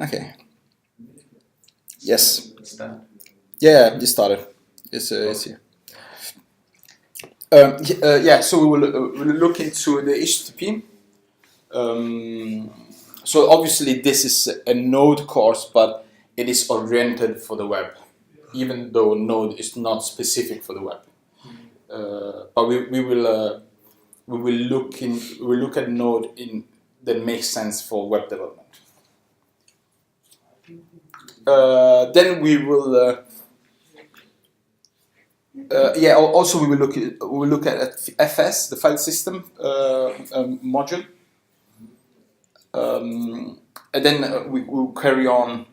Okay. Yes. Start. Yeah, you started. It's here. So we'll look into the HTTP. So obviously this is a Node course, but it is oriented for the web, even though Node is not specific for the web. But we will look at Node in that makes sense for web development. Then we will. Also we will look at FS, the file system module, and then we will carry on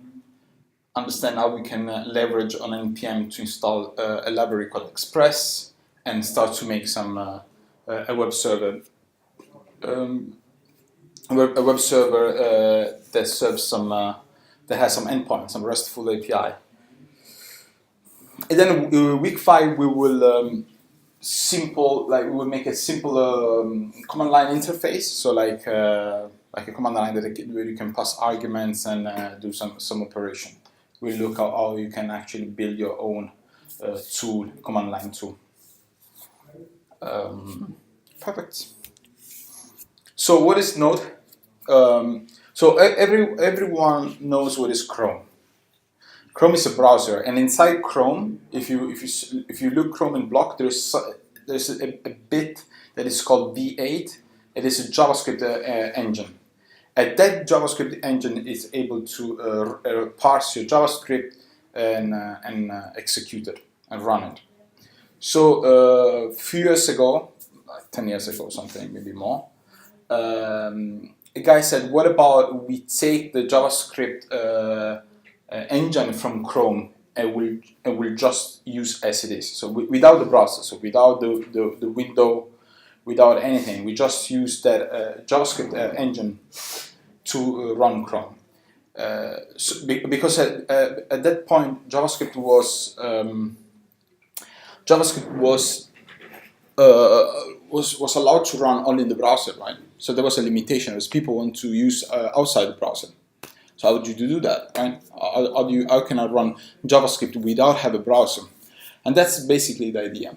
understand how we can leverage on npm to install a library called Express and start to make some a web server. A web server that serves some that has some endpoints, some RESTful API. And then week 5 we will we will make a simple command line interface. So like a command line where you can pass arguments and do some operation. We'll look at how you can actually build your own tool, command line tool. Perfect. So what is Node? So everyone knows what is Chrome. Chrome is a browser, and inside Chrome, if you look Chrome in block, there's a bit that is called V8. It is a JavaScript engine. And that JavaScript engine is able to parse your JavaScript and execute it and run it. So a few years ago, like 10 years ago, something maybe more, a guy said, "What about we take the JavaScript engine from Chrome and we'll just use as it is, so without the browser, so without the window, without anything, we just use that JavaScript engine to run Chrome." Because at that point JavaScript was allowed to run only in the browser, right? So there was a limitation as people want to use outside the browser. So how would you do that, right? How can I run JavaScript without have a browser? And that's basically the idea.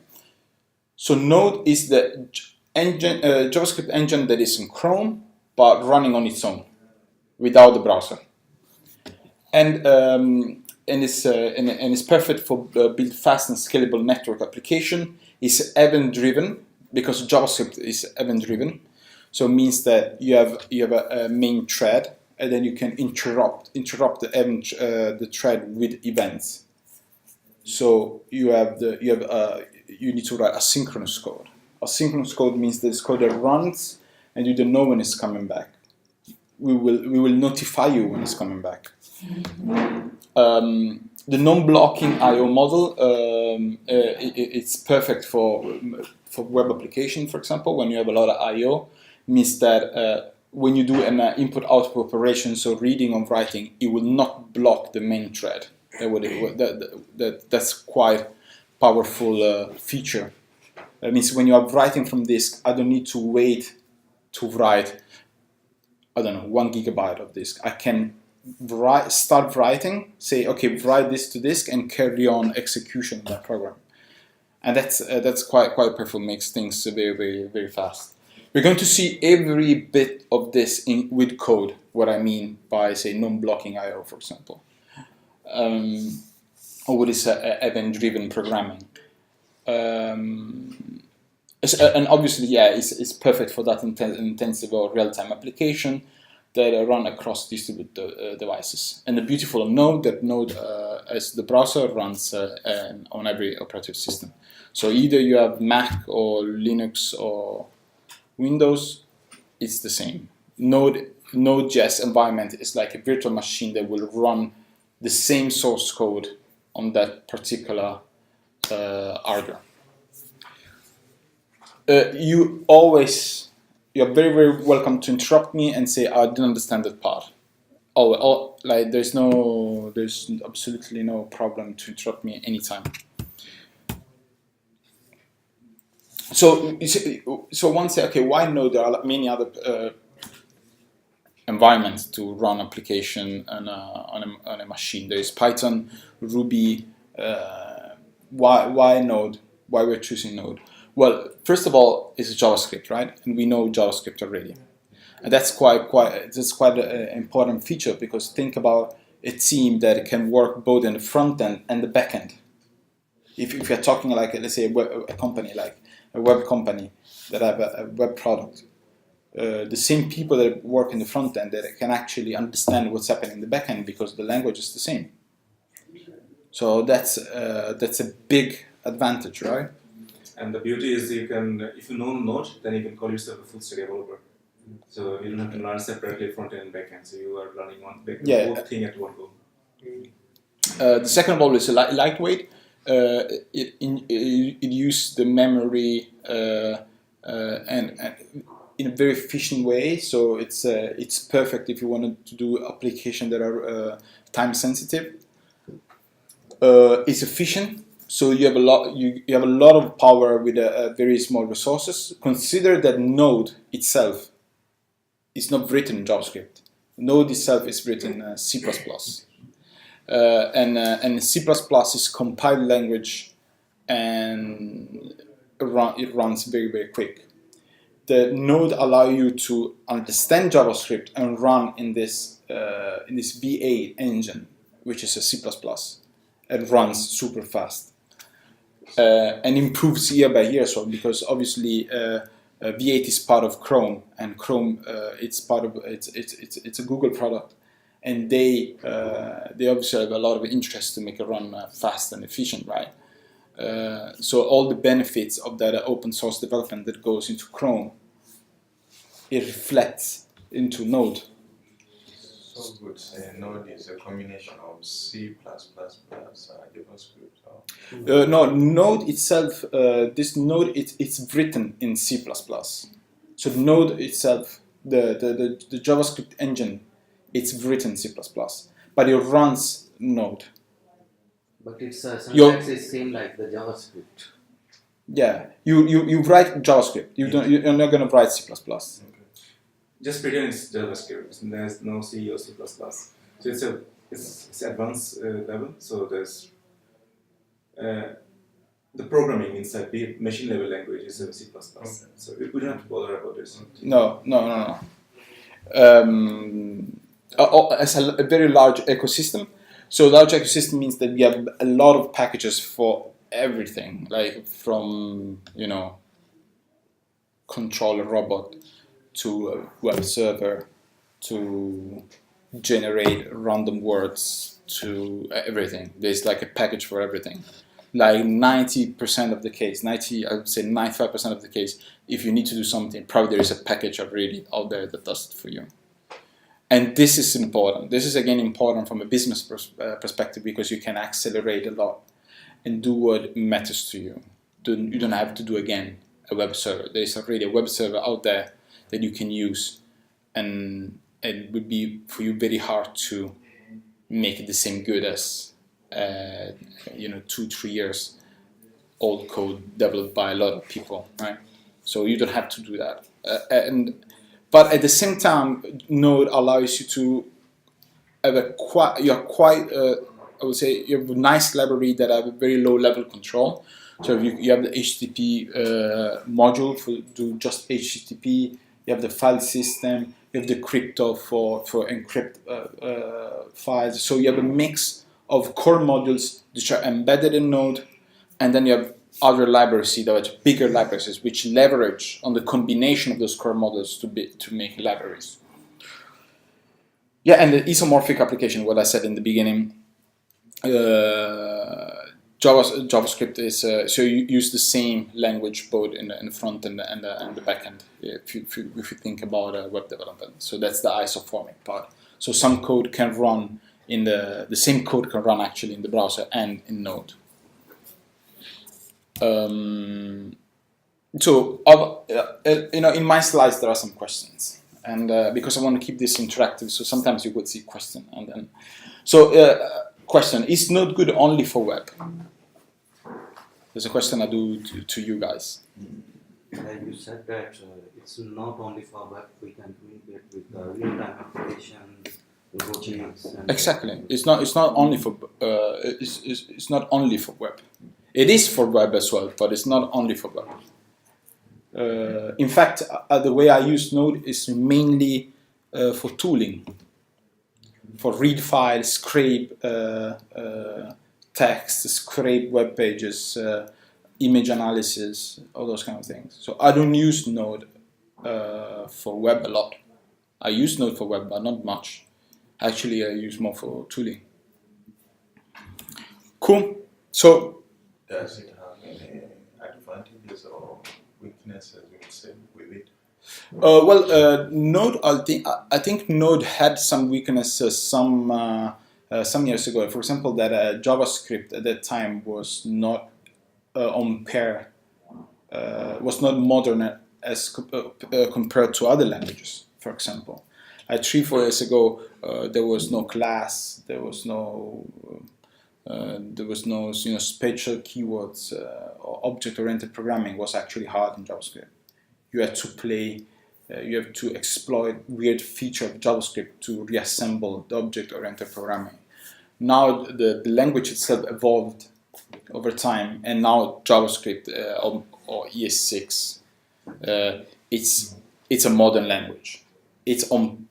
So Node is the engine, JavaScript engine that is in Chrome, but running on its own, without the browser. And it's perfect for build fast and scalable network application. It's event-driven because JavaScript is event-driven. So it means that you have a main thread, and then you can interrupt the thread with events. So you need to write asynchronous code. Asynchronous code means this code that runs and you don't know when it's coming back. We will notify you when it's coming back. The non-blocking I/O model, it's perfect for web application, for example. When you have a lot of I/O, means that when you do an input-output operation, so reading or writing, it will not block the main thread. That's quite powerful feature. That means when you are writing from disk, I don't need to wait to write, 1 gigabyte of disk. I can start writing, say, okay, write this to disk, and carry on execution of that program. And that's quite powerful, makes things very, very, very fast. We're going to see every bit of this with code, what I mean by, say, non-blocking I/O, for example. Or what is event-driven programming. And obviously, yeah, it's perfect for that intensive or real-time application that run across distributed devices. And the beautiful of Node, that Node as the browser runs on every operating system. So either you have Mac or Linux or Windows, it's the same. Node.js environment is like a virtual machine that will run the same source code on that particular hardware. You're very, very welcome to interrupt me and say, I didn't understand that part. There's absolutely no problem to interrupt me anytime. So one say, okay, why Node? There are many other environment to run application on a machine. There is Python, Ruby. Why Node? Why we're choosing Node? Well, first of all, it's JavaScript, right? And we know JavaScript already, and that's quite an important feature, because think about a team that can work both in the front end and the back end. If you're talking like, let's say, a company like a web company that have a web product, the same people that work in the front end that can actually understand what's happening in the back end, because the language is the same. So that's a big advantage, right? And the beauty is you can, if you know Node, then you can call yourself a full stack developer. So you don't have to learn separately front end and back end. So you are running both thing at one go. The second of all is lightweight. It uses the memory and in a very efficient way. So it's perfect if you wanted to do applications that are time sensitive. It's efficient. So you have a lot of power with very small resources. Consider that Node itself is not written in JavaScript. Node itself is written in C++, and C++ is compiled language, and it runs very, very quick. The Node allow you to understand JavaScript and run in this V8 engine, which is a C++. It runs super fast. And improves year by year, so because obviously V8 is part of Chrome, and Chrome it's a Google product, and they obviously have a lot of interest to make it run fast and efficient, right? So all the benefits of that open source development that goes into Chrome, it reflects into Node. So good. Node is a combination of C++ plus JavaScript. No, Node itself, this Node, it's written in C++. So Node itself, the JavaScript engine, it's written in C++, but it runs Node. But it's sometimes it's same like the JavaScript. Yeah, you write JavaScript. You're not gonna write C++. Okay. Just pretend it's JavaScript. There's no C or C++. So it's advanced level. So there's the programming inside the machine level language is C++. Okay. So we don't have to bother about this. No. It's a very large ecosystem. So large ecosystem means that we have a lot of packages for everything, like from control a robot to a web server to generate random words to everything. There's like a package for everything. Like 90% of the case, I would say 95% of the case, if you need to do something, probably there is a package already out there that does it for you. And this is important. This is again important from a business perspective, because you can accelerate a lot and do what matters to you. You don't have to do again a web server. There is already a web server out there that you can use, and it would be for you very hard to make it the same good as 2-3 years old code developed by a lot of people, right? So you don't have to do that. But at the same time, Node allows you to have I would say you have a nice library that have a very low level control. So you have the HTTP module for do just HTTP. You have the file system. You have the crypto for encrypt files. So you have a mix of core modules which are embedded in Node, and then you have other libraries, that are bigger libraries, which leverage on the combination of those core modules to make libraries. Yeah, and the isomorphic application, what I said in the beginning, JavaScript is so you use the same language both in the front and the back end. If you think about web development, so that's the isoformic part. So some code can run in the same code can run actually in the browser and in Node. In my slides there are some questions, and because I want to keep this interactive, so sometimes you would see question and then. Question: is Node good only for web? There's a question I do to you guys. You said that it's not only for web, we can communicate with real-time applications, robotics. And Exactly. It's not only for it's not only for web. It is for web as well, but it's not only for web. In fact, the way I use Node is mainly for tooling, for read files, scrape text, scrape web pages, image analysis, all those kind of things. So I don't use Node for web a lot. I use Node for web, but not much. Actually, I use more for tooling. Cool. So, does it have any advantages or weaknesses, you would say, with it? Node. I think Node had some weaknesses some years ago. For example, that JavaScript at that time was not on pair, was not modern as compared to other languages. For example, like 3-4 years ago, there was no class, there was no special keywords. Or object-oriented programming was actually hard in JavaScript. You had to play. You have to exploit weird feature of JavaScript to reassemble the object-oriented programming. Now the language itself evolved over time, and now JavaScript or ES6, it's a modern language. It's on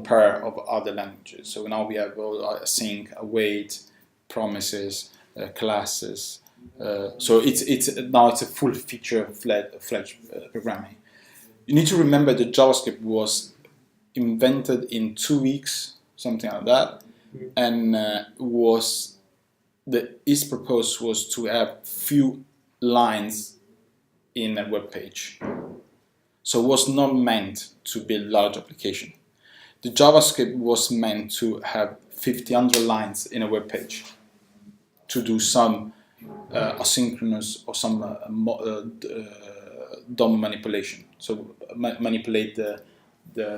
par of other languages. So now we have async, await, promises, classes. So it's a full fledged programming. You need to remember that JavaScript was invented in 2 weeks, something like that, and its purpose was to have few lines in a web page. So it was not meant to build large application. The JavaScript was meant to have 100 lines in a web page to do some asynchronous or some DOM manipulation. So manipulate the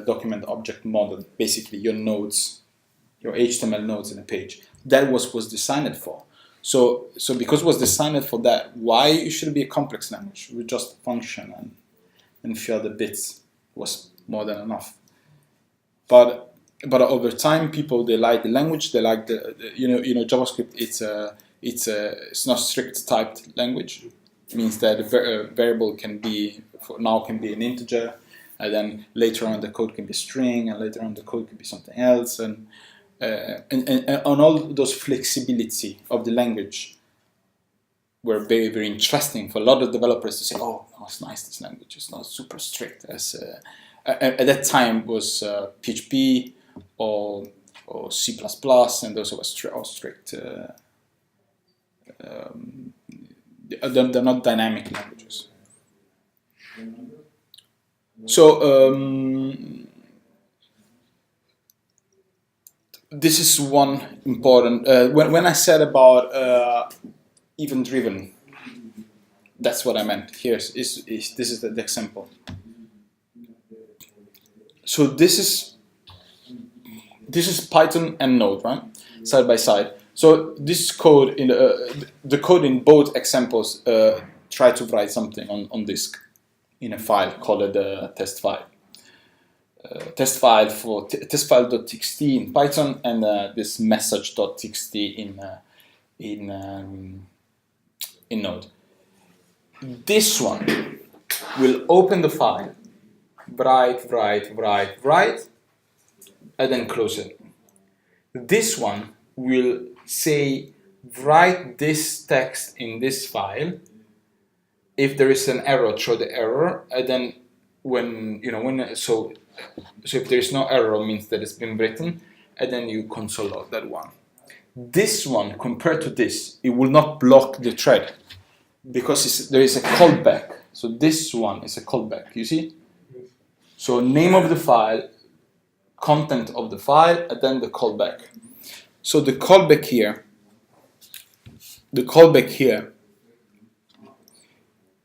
document object model, basically your nodes, your HTML nodes in a page. That was designed for. So because it was designed for that, why it should be a complex language with just function and a few other bits was more than enough. But over time, people, they like the language. They like the JavaScript. It's not strict typed language. It means that a variable can be an integer, and then later on the code can be string, and later on the code can be something else, and on all those flexibility of the language were very, very interesting for a lot of developers to say, oh, it's nice, this language is not super strict as at that time was PHP or C++, and those were strict. They're not dynamic languages. So this is one important. When I said about event-driven, that's what I meant. This is the example. So this is Python and Node, right, side by side. So this code in the code in both examples try to write something on disk in a file called a test file. Test file.txt in Python, and this message.txt in Node. This one will open the file, write, and then close it. This one will say, write this text in this file. If there is an error, throw the error, and then so if there is no error, it means that it's been written, and then you console log that one. This one, compared to this, it will not block the thread because there is a callback. So this one is a callback, you see? So name of the file, content of the file, and then the callback. So the callback here,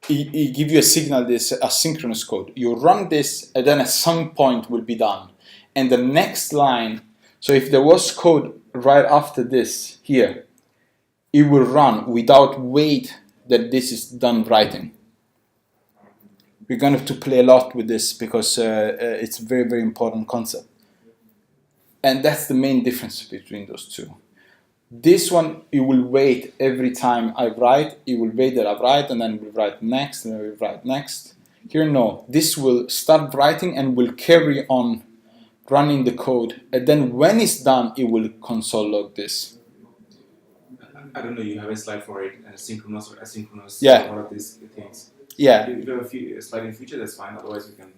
it gives you a signal, this asynchronous code. You run this, and then at some point will be done. And the next line, so if there was code right after this here, it will run without wait that this is done writing. we're going to have to play a lot with this because it's a very, very important concept. And that's the main difference between those two. This one, it will wait every time I write, it will wait that I write, and then we'll write next, and then we'll write next. Here, no. This will start writing and will carry on running the code. And then when it's done, it will console log this. I don't know, you have a slide for it, synchronous or asynchronous, Yeah. one of these things. Yeah. If you have a slide in future, that's fine. Otherwise, you can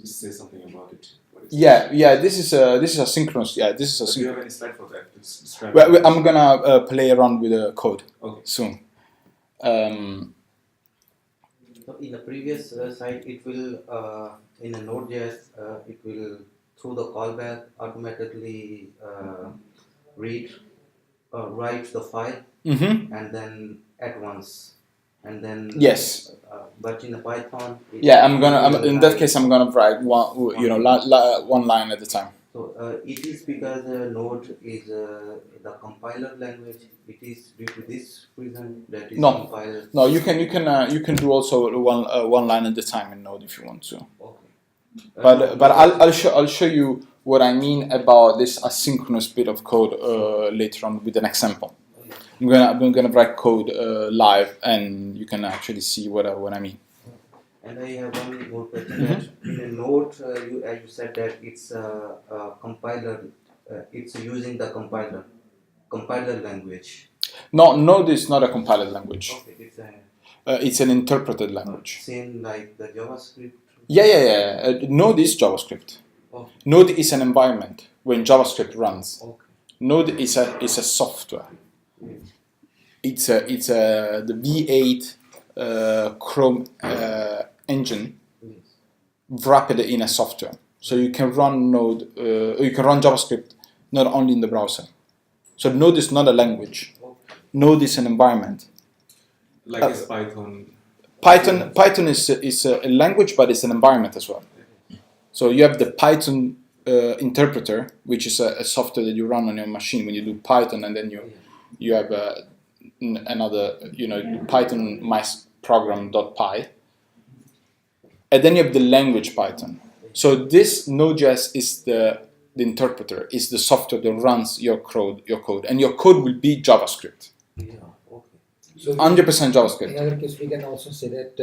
just say something about it. Yeah. This is asynchronous. Yeah, this is Do you have asynchronous. any slide for that? Describe Well, I'm gonna play around with the code soon. So in the previous site, it will in a Node.js, it will through the callback automatically write the file and then at once, and then Yes. But in the Python, In that case, I'm gonna write one line at a time. So it is because Node is the compiler language. It is due to this reason that is compiled. No, you can do also one line at a time in Node if you want to. Okay. But I'll show you what I mean about this asynchronous bit of code later on with an example. I'm gonna write code live, and you can actually see what I mean. And I have one more question. That in a Node, you said that it's a compiler. It's using the compiler language. No, Node is not a compiled language. Okay, It's an interpreted language. Same like the JavaScript. Yeah. Node is JavaScript. Okay. Node is an environment when JavaScript runs. Okay. Node is a software. It's the V8 Chrome engine wrapped in a software. So you can run Node. You can run JavaScript not only in the browser. So Node is not a language. Node is an environment. Like it's Python. Python is a language, but it's an environment as well. So you have the Python interpreter, which is a software that you run on your machine when you do Python, and then you have another, Python myprogram.py, and then you have the language Python. So this Node.js is the interpreter, is the software that runs your code, and your code will be JavaScript. Yeah. Okay. So 100% JavaScript. In other case, we can also say that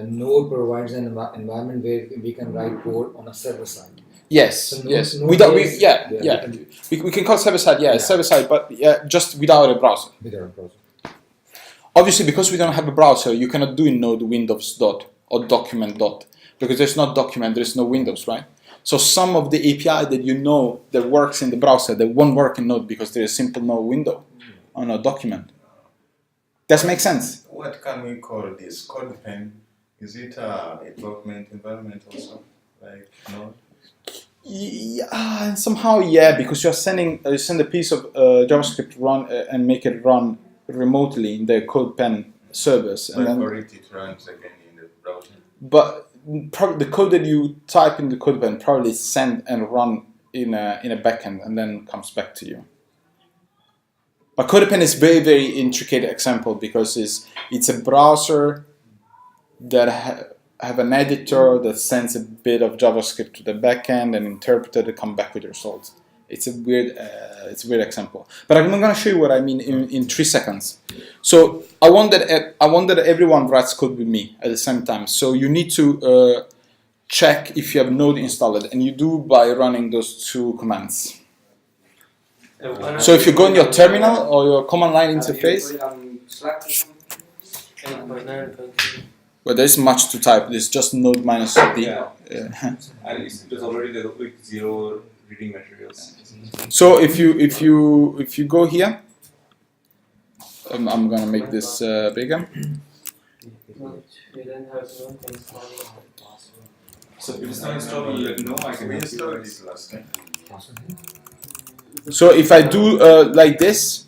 Node provides an environment where we can write code on a server side. Yes, So yes. Node.js, We can call server side, server side, but just without a browser. Without a browser. Obviously, because we don't have a browser, you cannot do in Node Windows dot or document dot, because there's no document, there's no Windows, right? So some of the API that works in the browser, that won't work in Node because there's a simple no window or no document. Does it make sense? What can we call this? CodePen? Is it a development environment also? Like Node? Yeah, somehow, because you send a piece of JavaScript run and make it run remotely in the CodePen servers, and But then for it runs again in the browser. But the code that you type in the CodePen probably is sent and run in a backend and then comes back to you. But CodePen is very, very intricate example because it's a browser that have an editor that sends a bit of JavaScript to the backend and interpreter to come back with the results. It's a weird example. But I'm going to show you what I mean in 3 seconds. So I want that everyone writes code with me at the same time. So you need to check if you have Node installed, and you do by running those 2 commands. So if you go in your terminal or your command line interface, well, there isn't much to type. There's just node minus d. And it's already the with 0 reading materials. So if you go here, I'm gonna make this bigger. So if it's not installed, let me know. I can We help installed you. this last time. So if I do like this,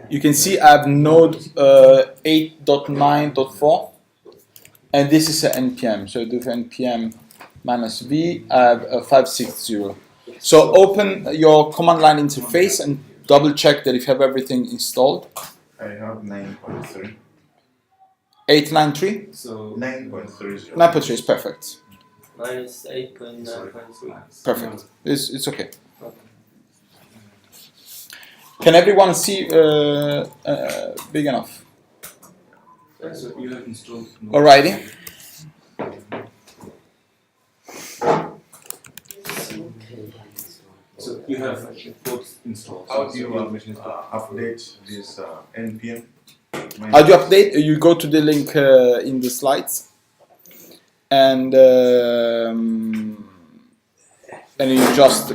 you can see I have node 8.9.4, and this is an npm. So I do npm -v, I have 560. So open your command line interface and double check that if you have everything installed. I have 9.3. 893? So 9.30. 9.3 is perfect. Mine is 8.9.3. Perfect. It's okay. Can everyone see big enough? So you have installed Node. Alrighty. So you have both installed. How So do you your machine is update this npm? How do you update? You go to the link in the slides, and you just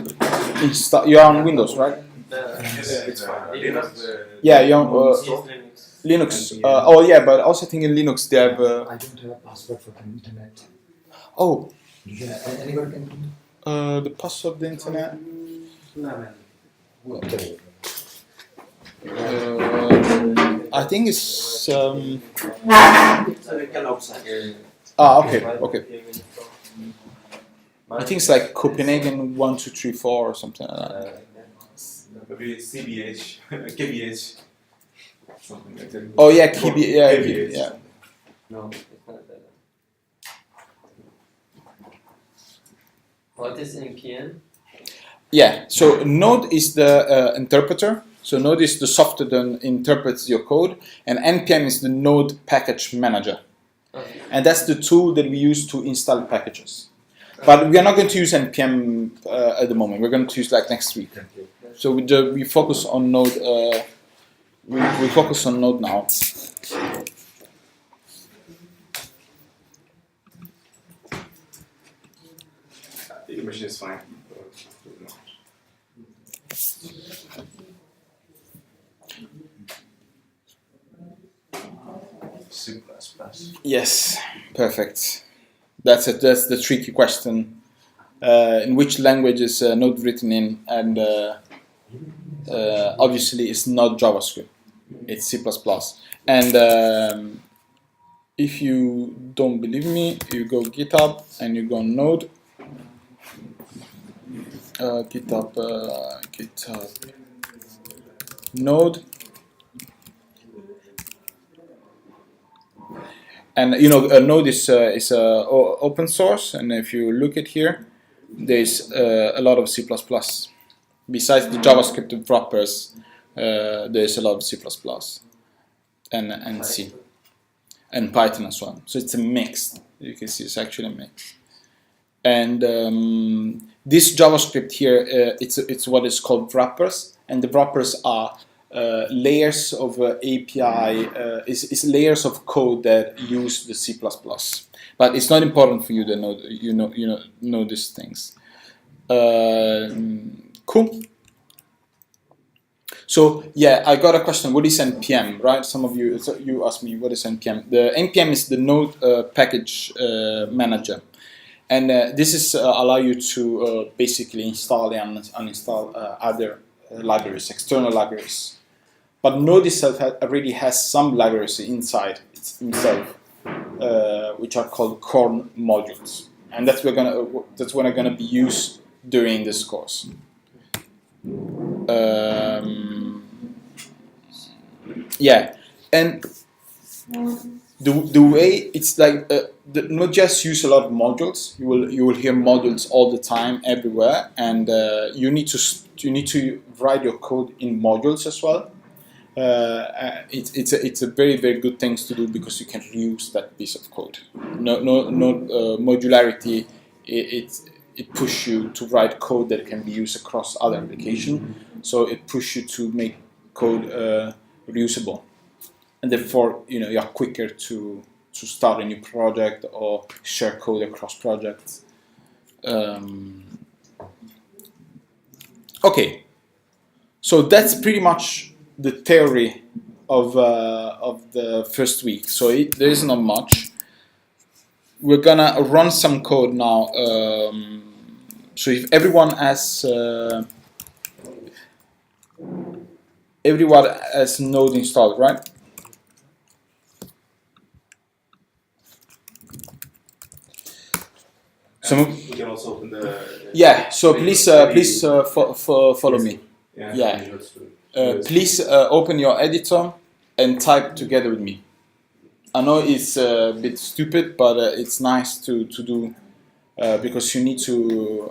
install. You're on Windows, right? it's fine. Yeah, you're on Linux. Linux. Oh yeah, but also think in Linux they have. I don't have a password for the internet. Oh, Anybody can. the password of the internet. I think it's. So we can outside. Okay. I think it's like Copenhagen 1234 or something like that. Maybe CBH, KBH, something like that. Oh yeah, yeah. No, it's not that. What is npm? Yeah, so Node is the interpreter. So Node is the software that interprets your code, and npm is the Node package manager. Okay. And that's the tool that we use to install packages. But we are not going to use npm at the moment. We're going to use like next week. So we focus on Node. We focus on Node now. Your machine is fine. C++. Yes, perfect. That's it. That's the tricky question. In which language is Node written in? And obviously, it's not JavaScript. It's C++. And if you don't believe me, you go GitHub and you go Node. GitHub Node. And you know, Node is open source, and if you look at here, there's a lot of C++. Besides the JavaScript wrappers, there's a lot of C++ and C and Python as well. So it's a mix. You can see it's actually a mix. And this JavaScript here, it's what is called wrappers, and the wrappers are layers of API, is layers of code that use the C++. But it's not important for you to know these things. Cool. So yeah, I got a question. What is npm? Right? Some of you asked me what is npm. The npm is the Node package manager, and this is allow you to basically install and uninstall other libraries, external libraries. But Node itself already has some libraries inside itself, which are called core modules, and that's what are gonna be used during this course. Yeah, and the way it's like Node.js use a lot of modules. You will hear modules all the time, everywhere, and you need to write your code in modules as well. It's a very, very good thing to do because you can reuse that piece of code. No modularity. It pushes you to write code that can be used across other applications. So it pushes you to make code reusable, and therefore you're quicker to start a new project or share code across projects. Okay, so that's pretty much the theory of the first week. So there is not much. We're gonna run some code now. So if everyone has Node installed, right? So we can also open the. Yeah. So please follow me. Yeah. Please open your editor and type together with me. I know it's a bit stupid, but it's nice to do because you need to,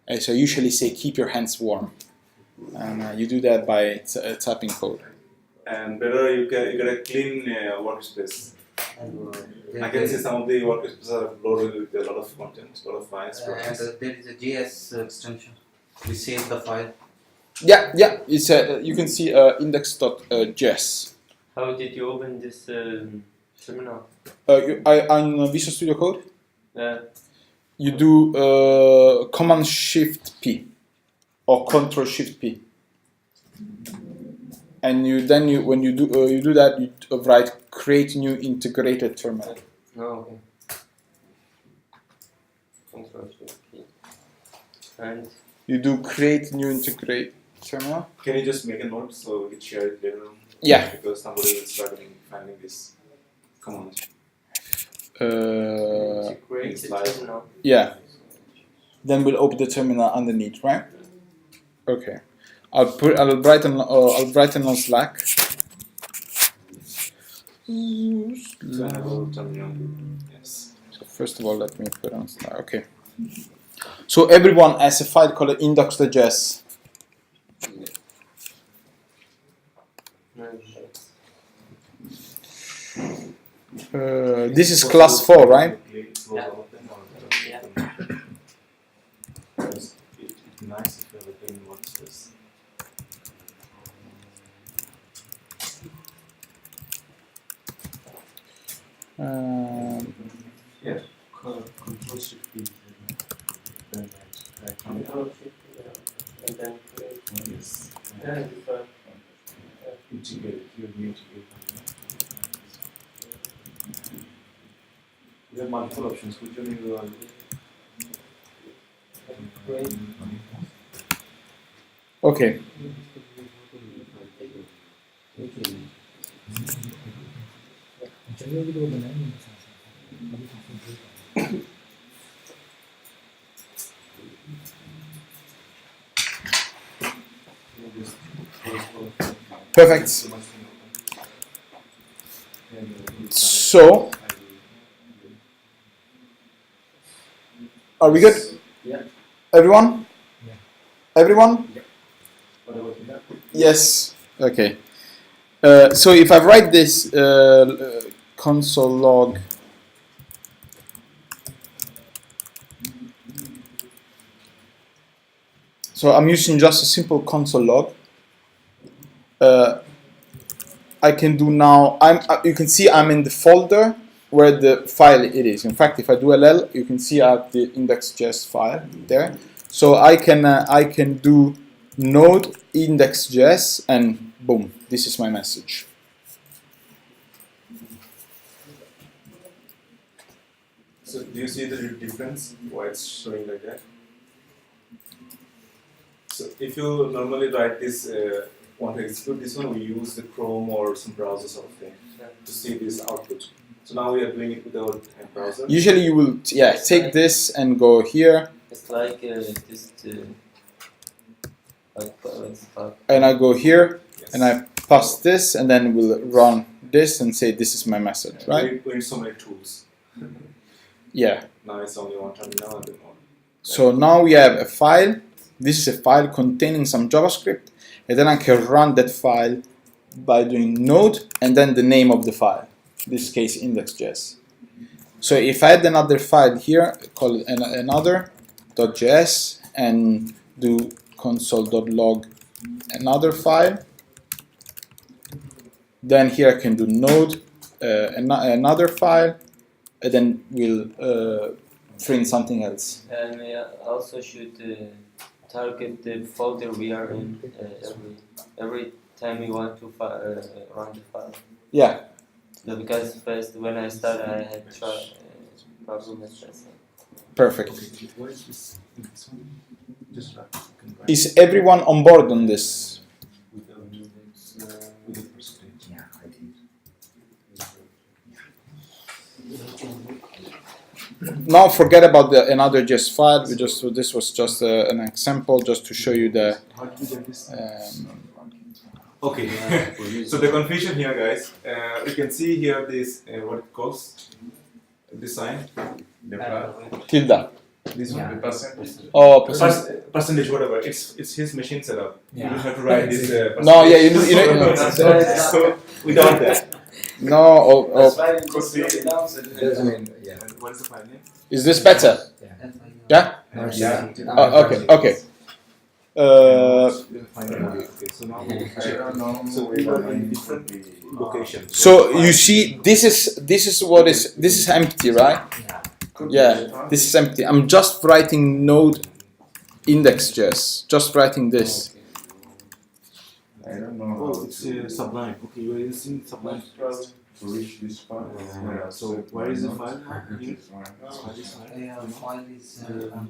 as I usually say, keep your hands warm. And you do that by typing code. And better you get a clean workspace. I can see some of the workspaces are loaded with a lot of content, a lot of files. And there is a JS extension. We save the file. Yeah. It's you can see index.js. How did you open this terminal? On Visual Studio Code, you do Command Shift P or Control Shift P, and when you do that, you write create new integrated terminal. Oh, okay. Control Shift P. And You do create new integrate terminal. Can you just make a note so we can share it later on? Yeah. Because somebody will start finding this command. integrate the slide. terminal. Yeah. Then we'll open the terminal underneath, right? Okay. I'll write on Slack. So I have a terminal. Yes. So first of all, let me put on Slack. Okay. So everyone has a file called index.js. This is class 4, right? Yeah. Yeah. It's nice if you have a clean workspace. Yeah. Control Shift P. Then Control Shift P, and then create. yes. Integrate. Integrate. You need to You have multiple options. Which one you are? Okay. Perfect. So, are we good? Yeah. Everyone? Yeah. Everyone? What about that? Yes. Okay. So if I write this console log so I'm using just a simple console log. I can do now. You can see I'm in the folder where the file it is. In fact, if I do ll, you can see I have the index.js file there. So I can do node index.js and boom, this is my message. So do you see the difference? Why it's showing like that? So if you normally write this, want to execute this one, we use the Chrome or some browser sort of thing to see this output. So now we are doing it without a browser. Usually you will take this and go here. It's like this. And I go here Yes. and I pass this and then we'll run this and say this is my message, right? We need so many tools. Yeah. Now it's only one terminal and then one. So now we have a file. This is a file containing some JavaScript, and then I can run that file by doing node and then the name of the file. In this case, index.js. So if I had another file here, call it another.js and do console.log another file, then here I can do node another file, and then we'll print something else. And we also should target the folder we are in every time we want to run the file. Yeah. No, because first when I started I had problem with this. Perfect. What is this? Just write. Is everyone on board on this? With the percentage. Yeah, I think. Now forget about the another JS file. This was just an example, just to show you the. How did you get this? Okay. So the confusion here, guys. You can see here this what it calls this sign. The path, Tilde. This one. the percentage. Oh, Percentage, whatever. It's his machine setup. You Yeah. don't have to write this. No, yeah, you know. So without that. No, oh, Could be. Doesn't mean, yeah. And what is the file name? is this better? Yeah? Yeah. Okay, okay. Okay, so now we I don't know. So we are in different locations. So you see, this is empty, right? Yeah, this is empty. I'm just writing node index.js, just writing this. I don't know Oh, how it's to, Sublime. Okay, you are using Sublime. to reach this part. So where is the file? Here. This one. File is on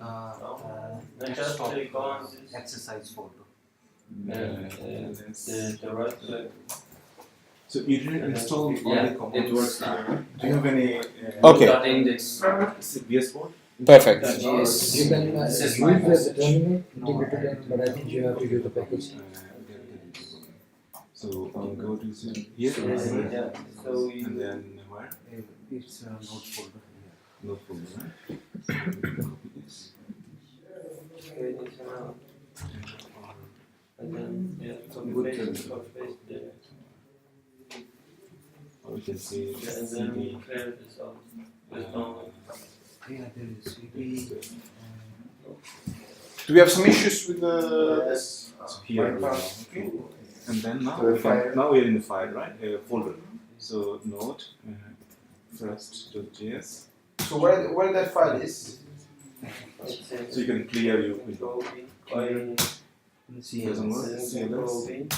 the Just desktop click on this. exercise folder. The right. So you didn't install all Yeah, the components. it works now. Do you have any Okay, Index. VS Code? perfect. Yes. You can This is use my the terminal, integrated, but I think you have to do the package. So go to here Yeah. So and then where? It's a node folder. No folder, right? Copy this. And then paste the. Or we can say And then we clear this out. Just download. Yeah, there is CD. Do we have some issues with the? So here we are. Okay. And then now now we are in the file, right? Folder. So node first.js. So where that file is? So you can clear your window. See, Doesn't work. CLS.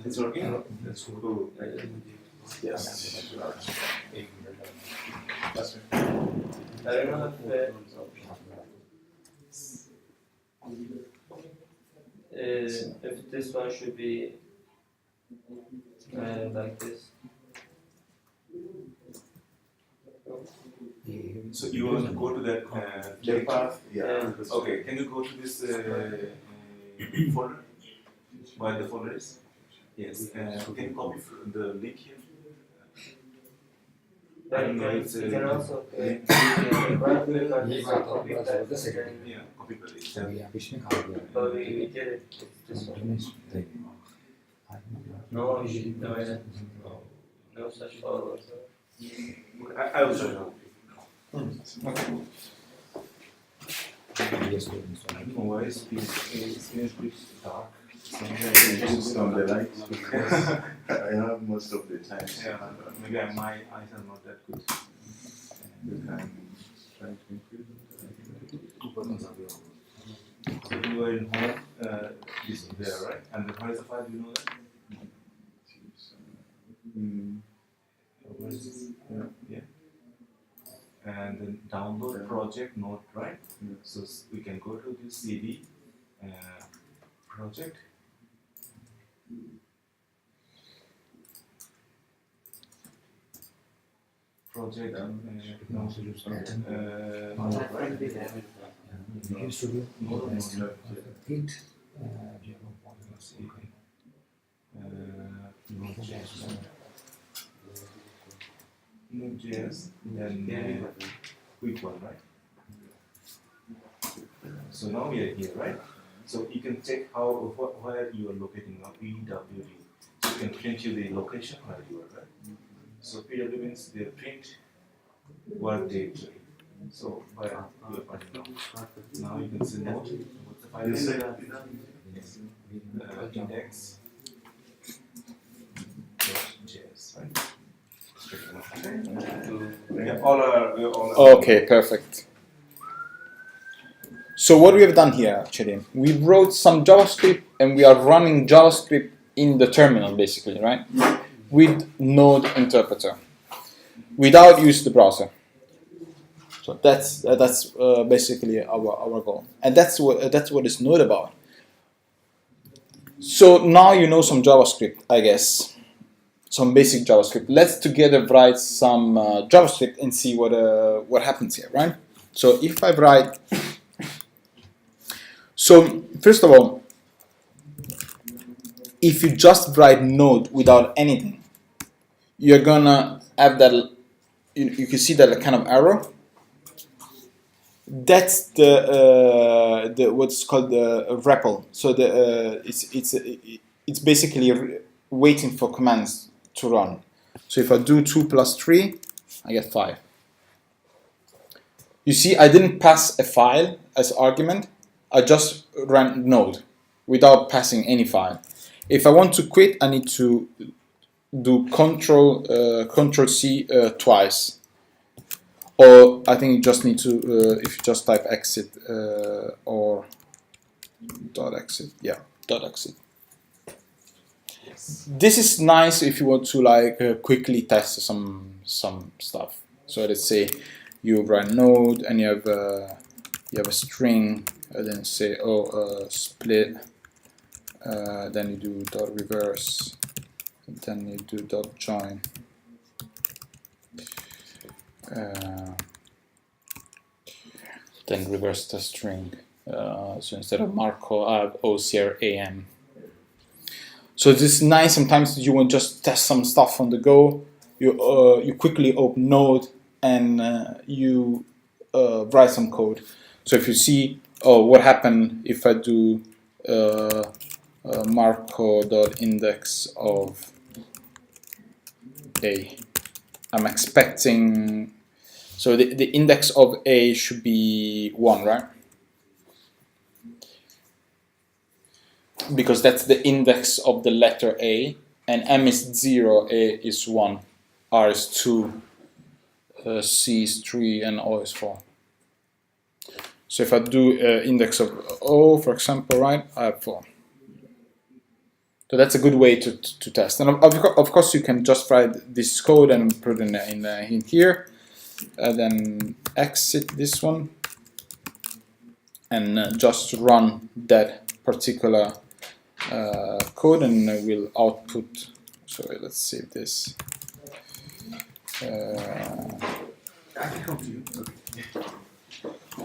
It's working. That's cool. Yes. I don't know if this one should be like this. So you want to go to that The path, yeah. Okay, can you go to this folder? Where the folder is? Yes. Can you copy the link here? I don't know, it's You can also link. right click on this one, copy that, Yeah, copy the link. but we did it. It's this one. No, no such follow. I will show you. Why is this dark? Just on the light because I have most of the time. Yeah, maybe my eyes are not that good. You can try to increase So you are in home, this is there, right? And where is the file? Do you know that? Where is this? Yeah. And then download project node, right? Yeah. So we can go to this CD project. Project node, right? Studio. Git. Node.js, then quick one, right? So now we are here, right? So you can check how where you are locating now, PWD. So you can print you the location where you are, right? So PW means the print work directory. So where you are finding now. Now you can see node. What's the file name? Yes. Index.js, right? Yeah, all are. Okay, perfect. So what we have done here, actually, we wrote some JavaScript and we are running JavaScript in the terminal, basically, right? With Node interpreter, without use the browser. So that's basically our goal, and that's what is Node about. So now you know some JavaScript, I guess. some basic JavaScript. Let's together write some JavaScript and see what happens here, right? So if I write, so first of all, if you just write Node without anything, you're gonna have that. You can see that kind of error. That's the what's called the REPL. So it's basically waiting for commands to run. So if I do 2 plus 3, I get 5. You see, I didn't pass a file as argument. I just ran Node without passing any file. If I want to quit, I need to do Control C twice. Or I think you just need to, if you just type exit or dot exit, yeah, dot exit. This is nice if you want to like quickly test some stuff. So let's say you run Node and you have a string, and then say split, then you do dot reverse, and then you do dot join. Then reverse the string. So instead of Marco, I have OCR AM. So this is nice. Sometimes you want to just test some stuff on the go. You quickly open Node and you write some code. So if you see, what happened if I do Marco.index of A. I'm expecting, so the index of A should be 1, right? Because that's the index of the letter A, and M is 0, A is 1, R is 2, C is 3, and O is 4. So if I do index of O, for example, right, I have 4. So that's a good way to test. And of course, you can just write this code and put it in here, then exit this one, and just run that particular code, and we'll output. So let's save this.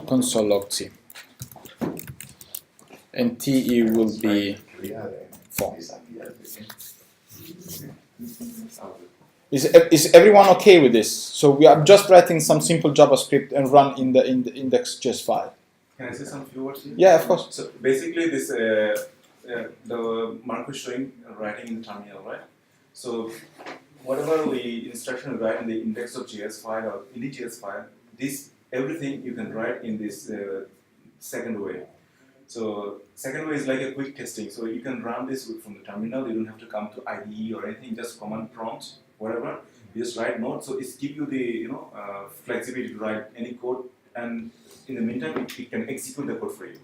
Console log T, and TE will be 4. Is everyone okay with this? So we are just writing some simple JavaScript and run in the index.js file. Can I say some few words here? Yeah, of course. So basically, this the Marco is showing writing in the terminal, right? So whatever we instruction write in the index.js file or init.js file, this everything you can write in this second way. So second way is like a quick testing. So you can run this from the terminal. You don't have to come to IDE or anything. Just command prompt, whatever. You just write Node. So it's give you the flexibility to write any code, and in the meantime it can execute the code for you.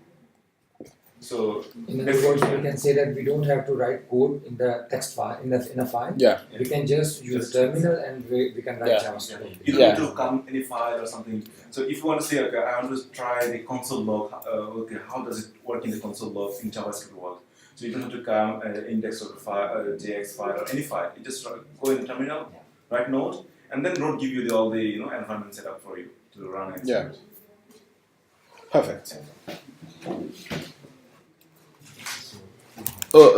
So in other words, we can say that we don't have to write code in the text file in a file. Yeah. We can just use terminal and we can write JavaScript. You don't need to come any file or something. So if you want to say, okay, I want to try the console log, okay, how does it work in the console log in JavaScript world? So you don't have to come index of the file, JX file or any file. You just go in the terminal, write Node, and then Node give you all the environment set up for you to run it. Yeah. Perfect.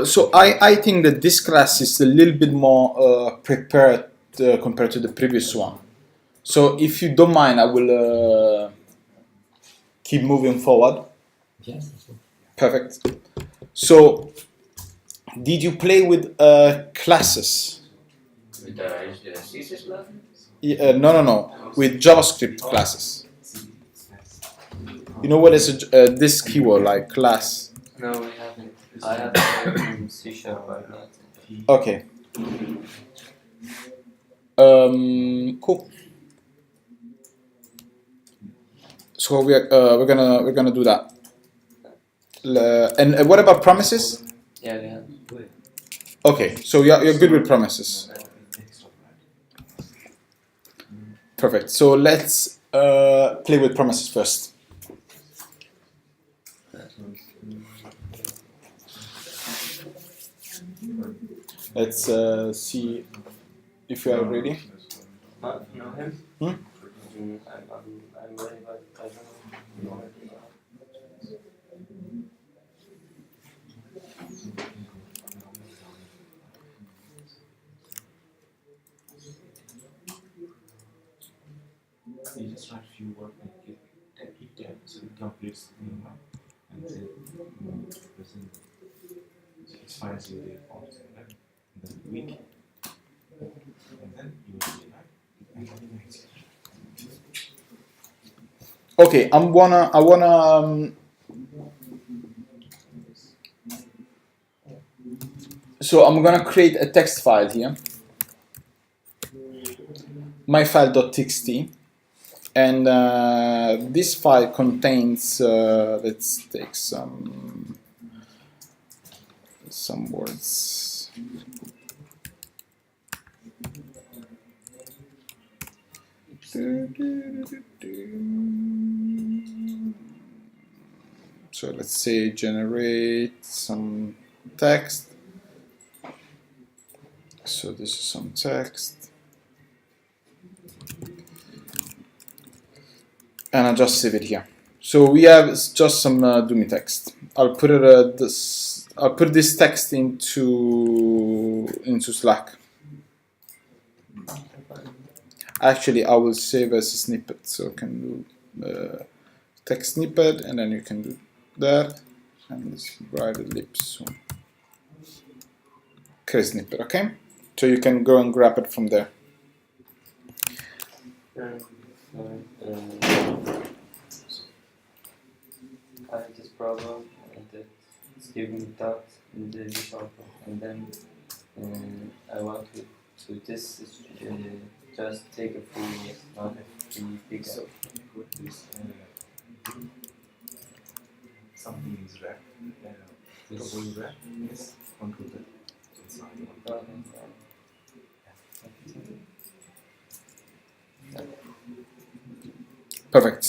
So I think that this class is a little bit more prepared compared to the previous one. So if you don't mind, I will keep moving forward. Yes. Perfect. So, did you play with classes? With the CSS class? No. With JavaScript classes. You know what is this keyword, like class? No, we haven't. I have in C# but not. Okay. Cool. So we're gonna do that. And what about promises? Yeah, we have. Okay, so you're good with promises. Perfect. So let's play with promises first. Let's see if you are ready. Know him? Hmm? I'm ready, but I don't know. You just write few words and hit tab so it completes the name and then present. It finds you the fonts and then week and then you will see that and then next. Okay, I wanna so I'm gonna create a text file here, myfile.txt, and this file contains let's take some words. So let's say generate some text. So this is some text, and I'll just save it here. So we have just some dummy text. I'll put it I'll put this text into Slack. Actually, I will save as a snippet, so I can do text snippet, and then you can do that, and let's write a lips. Okay, snippet, okay? So you can go and grab it from there. I have this problem and it's giving me dots in the short, and then I want to this just take a full not a free big So put this something is wrapped. This whole wrap is control that. It's not Perfect.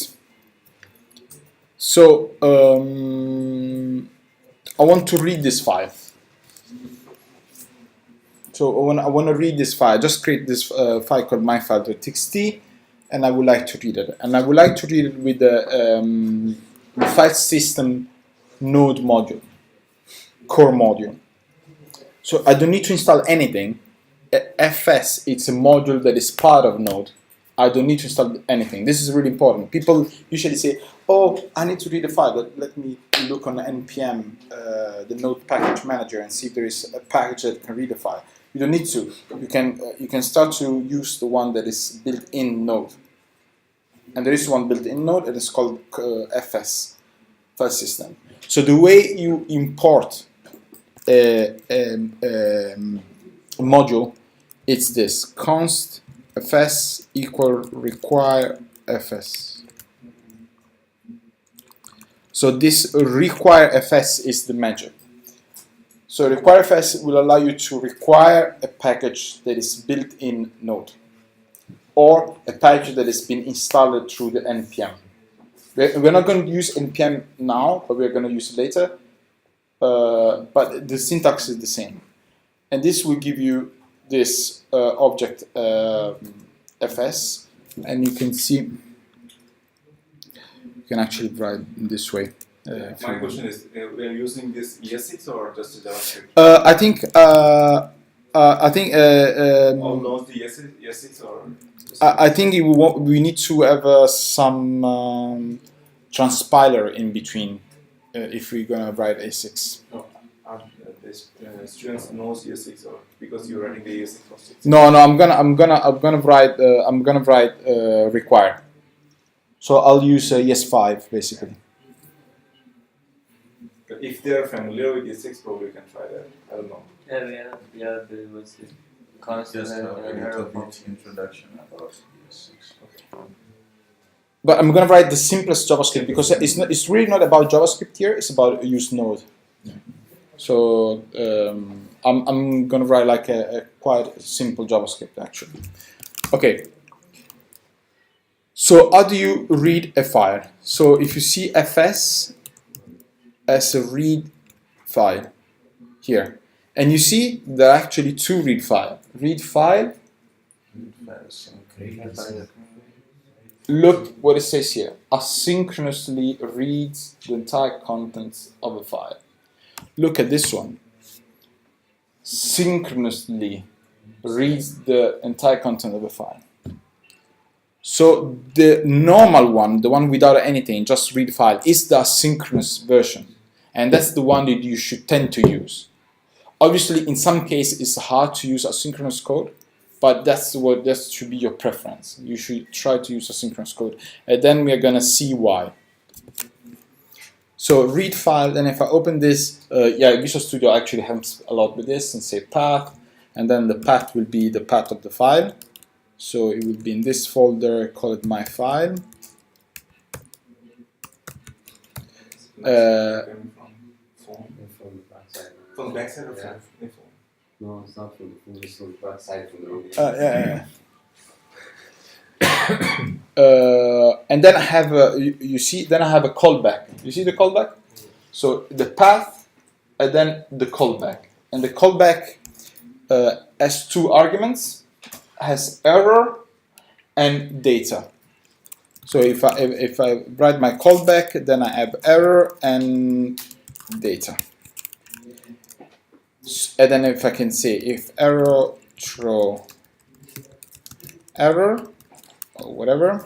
So I want to read this file. So I want to read this file. Just create this file called myfile.txt, and I would like to read it. And I would like to read it with the file system node module, core module. So I don't need to install anything. FS, it's a module that is part of Node. I don't need to install anything. This is really important. People usually say, oh, I need to read a file, but let me look on npm, the Node package manager, and see if there is a package that can read a file. You don't need to. You can start to use the one that is built in Node. And there is one built in Node, and it's called FS, file system. So the way you import a module, it's this: const fs equal require fs. So this require fs is the method. So require fs will allow you to require a package that is built in Node, or a package that has been installed through the npm. We're not going to use npm now, but we're going to use it later. But the syntax is the same, and this will give you this object fs, and you can see you can actually write in this way. My question is, we are using this ES6 or just JavaScript? I think All knows the ES6 or? I think we need to have some transpiler in between if we're gonna write A6. No, the students knows ES6 or because you're writing the ES6 for 6. No, I'm gonna write require. So I'll use ES5 basically. But if they're familiar with ES6, probably you can try that. I don't know. Yeah, there was the constant Just a little error. bit introduction about ES6. Okay. But I'm gonna write the simplest JavaScript because it's really not about JavaScript here. It's about use Node. Yeah. So I'm gonna write like a quite simple JavaScript actually. Okay. So how do you read a file? So if you see fs as a read file here, and you see there are actually two read file Look what it says here. Asynchronously reads the entire contents of a file. Look at this one. Synchronously reads the entire content of a file. So the normal one, the one without anything, just read file, is the asynchronous version. And that's the one that you should tend to use. Obviously, in some cases, it's hard to use asynchronous code, but that should be your preference. You should try to use asynchronous code. And then we are going to see why. So read file, and if I open this, Visual Studio actually helps a lot with this, and say path, and then the path will be the path of the file. So it will be in this folder, call it my file. From the backside of Yeah. the phone. No, it's not from the phone, it's from the backside from the room. And then I have you see, then I have a callback. You see the callback? So the path, and then the callback. And the callback has two arguments, has error and data. So if I write my callback, then I have error and data. And then if I can say if error, throw error or whatever.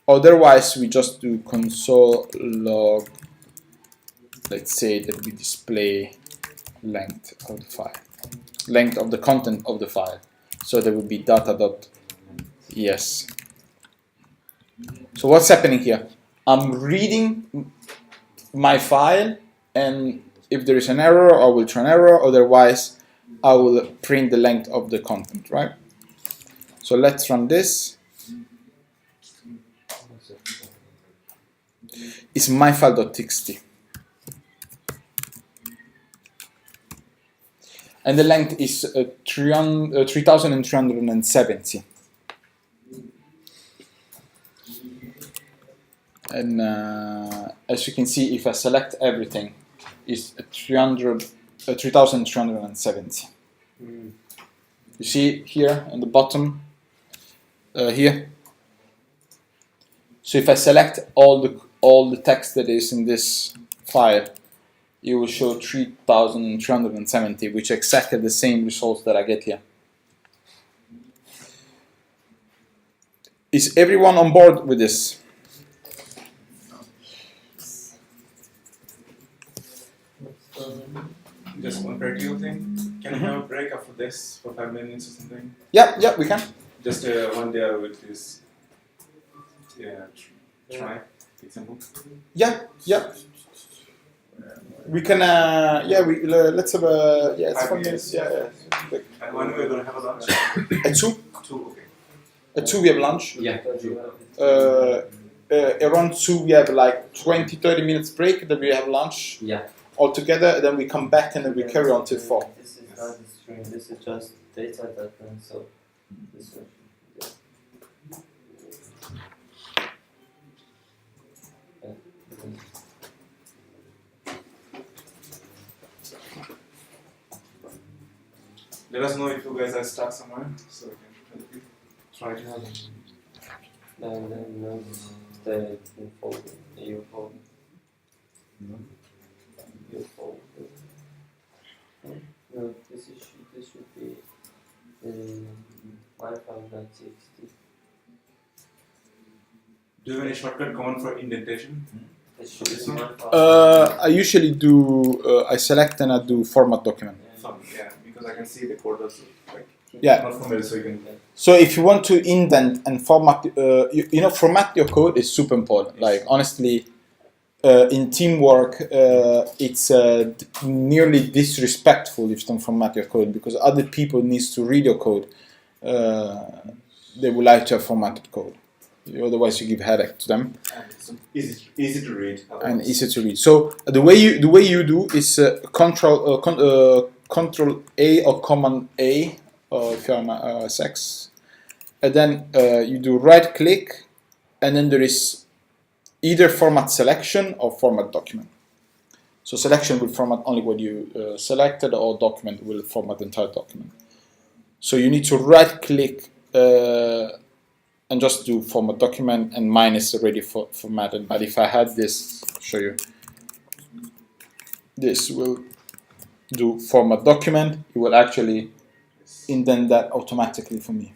Otherwise, we just do console log. Let's say that we display length of the file, length of the content of the file. So there would be data.yes. So what's happening here? I'm reading my file, and if there is an error, I will throw an error. Otherwise, I will print the length of the content, right? So let's run this. It's myfile.txt. And the length is 3,370. And as you can see, if I select everything, it's 3,370. You see here in the bottom, here. So if I select all the text that is in this file, it will show 3,370, which is exactly the same results that I get here. Is everyone on board with this? Just one practical thing. Can I have a break after this for 5 minutes or something? Yeah, we can. Just one day with this. Try. Example. Yeah. We can. Let's have a. Yeah, it's 5 minutes. Yeah. And when we're gonna have a lunch? At 2. 2, okay. At 2 we have lunch. Yeah. Around 2 we have like 20-30 minutes break. Then we have lunch. Yeah. All together. Then we come back and then we carry on till 4. This is not the string, this is just data that runs, so this one. Let us know if you guys are stuck somewhere, so we can help you. Try to help. No, the folder, your folder. Your folder. No, this should be myfile.txt. Do you have any shortcut command for indentation? This should be myfile. I usually do. I select and I do format document. Yeah, because I can see the code also. Like, Yeah. not familiar, so you can. So if you want to indent and format, format your code is super important. Like honestly, in teamwork, it's nearly disrespectful if you don't format your code, because other people needs to read your code. They would like to have formatted code. Otherwise, you give headache to them. And it's easy to read. And easy to read. So the way you do is Control A or Command A, if you're on SX, and then you do right click, and then there is either format selection or format document. So selection will format only what you selected, or document will format the entire document. So you need to right click and just do format document, and mine is already formatted. But if I had this, I'll show you. This will do format document. It will actually indent that automatically for me.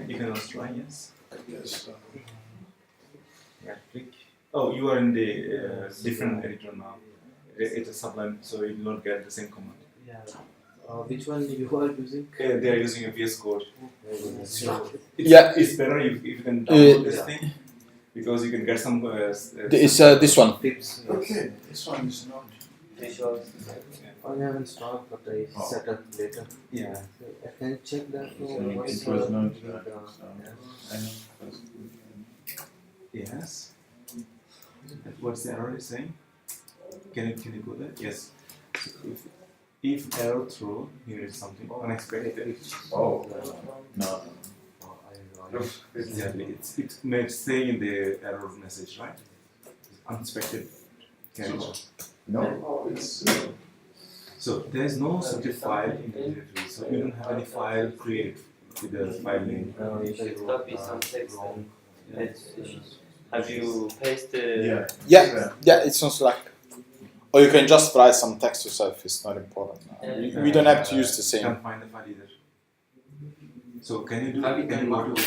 You can also try, yes. Yes. Yeah, click. Oh, you are in the different editor now. It's a Sublime, so you will not get the same command. Yeah. Which one you are using? They are using a VS Code. Yeah. It's better if you can download this Yeah. thing, because you can get some. It's this one. Tips. Okay, this one is not. Visual. I have installed, but I set up later. Yeah. So I can check that. It was not. Yes. What's the error is saying? Can you go there? Yes. So if error throw, here is something unexpected. Oh, no. Exactly. It may say in the error message, right? Unexpected character. No, it's. So there is no such a file in the directory. So you don't have any file created with the file name. You should copy some text and have you pasted Yeah, it's on Slack. Or you can just write some text yourself. It's not important. We don't have to use the same. Can't find the file either. So can you do? Have you Can you go to with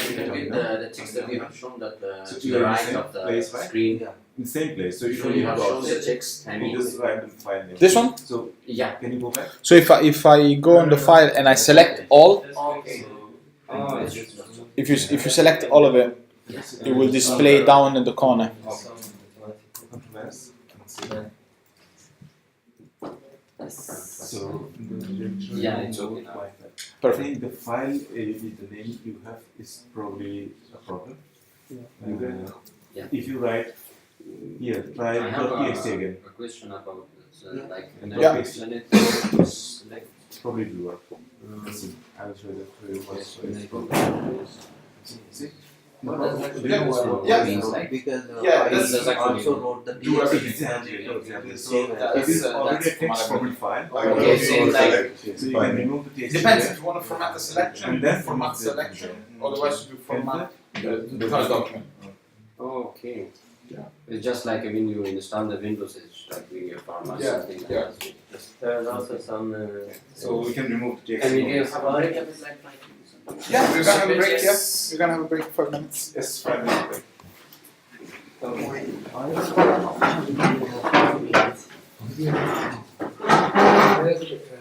the text that we have shown that So to you the are in the right same of the place, right? screen? Yeah. in the same place? So you So don't you have have shown to the text. I you mean, just write the file name. This one? So yeah. can you go back? So if I go on the file and I select all, Okay. if you select all of it, it will display down in the corner. Come to last. So Yeah, it's okay now. I Perfect. think the file with the name you have is probably a problem. Yeah. If you write here, try I have .txt again. a question about this, like Yeah. when it select Probably will work. Let's see. I will show you the See? Yeah. means like Because Yeah, I that's also wrote the do DXC. Exactly. Exactly. So That's- it is already a that's text formatable. format file. Okay, so like- So you can remove the text. Depends here. if you want to format the selection, And then format format the- selection. Otherwise, you format the entire document. oh, okay. Yeah. It's just like when you install the Windows, it's like when you format Yeah, something like yeah. that. There's also some. So we can remove the text. And we can have a break of like Yeah, we're gonna have a break. Yes, we're gonna have a break for 5 minutes. Yes, 5 minutes break. Where is it?